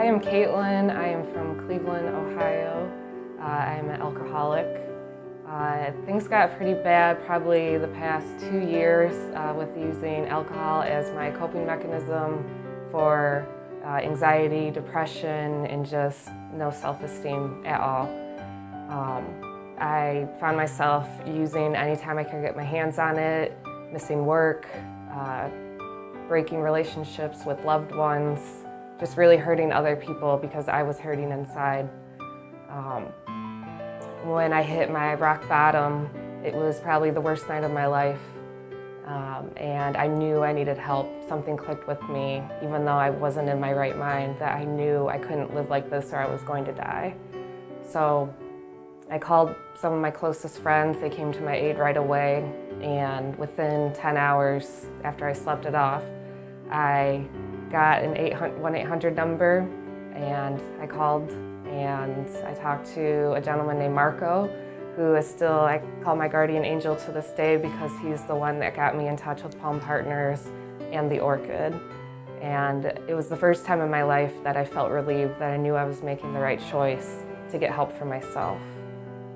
Hi, I'm Caitlin. I am from Cleveland, Ohio. I'm an alcoholic. Things got pretty bad probably the past 2 years with using alcohol as my coping mechanism for anxiety, depression, and just no self-esteem at all. I found myself using anytime I could get my hands on it, missing work, breaking relationships with loved ones, just really hurting other people because I was hurting inside. When I hit my rock bottom, it was probably the worst night of my life. And I knew I needed help. Something clicked with me, even though I wasn't in my right mind, that I knew I couldn't live like this or I was going to die. So I called some of my closest friends. They came to my aid right away. And within 10 hours after I slept it off, I got an 1-800 number, and I called and I talked to a gentleman named Marco, who is still, I call my guardian angel to this day because he's the one that got me in touch with Palm Partners and the Orchid. And it was the first time in my life that I felt relieved, that I knew I was making the right choice to get help for myself.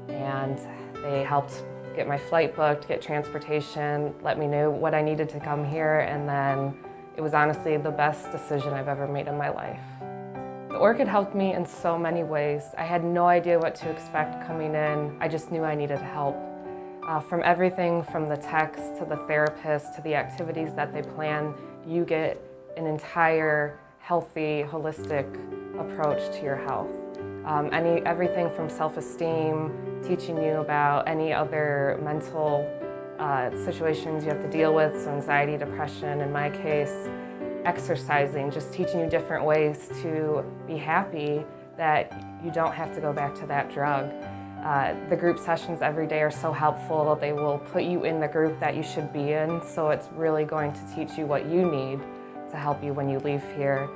And they helped get my flight booked, get transportation, let me know what I needed to come here, and then it was honestly the best decision I've ever made in my life. The Orchid helped me in so many ways. I had no idea what to expect coming in. I just knew I needed help. From everything from the text to the therapist to the activities that they plan, you get an entire healthy, holistic approach to your health. Everything from self-esteem, teaching you about any other mental situations you have to deal with, so anxiety, depression, in my case, exercising, just teaching you different ways to be happy, that you don't have to go back to that drug. The group sessions every day are so helpful. They will put you in the group that you should be in, so it's really going to teach you what you need to help you when you leave here.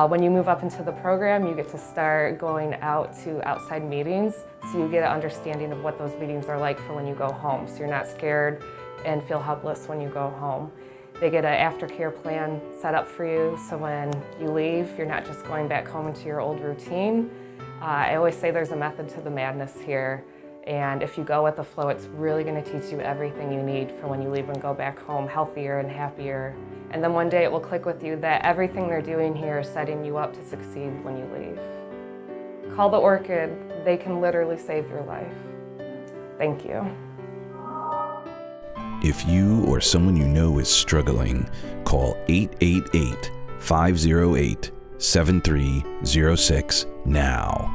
When you move up into the program, you get to start going out to outside meetings, so you get an understanding of what those meetings are like for when you go home, so you're not scared and feel helpless when you go home. They get an aftercare plan set up for you, so when you leave, you're not just going back home into your old routine. I always say there's a method to the madness here, and if you go with the flow, it's really going to teach you everything you need for when you leave and go back home healthier and happier. And then one day it will click with you that everything they're doing here is setting you up to succeed when you leave. Call the Orchid. They can literally save your life. Thank you. If you or someone you know is struggling, call 888-508-7306 now.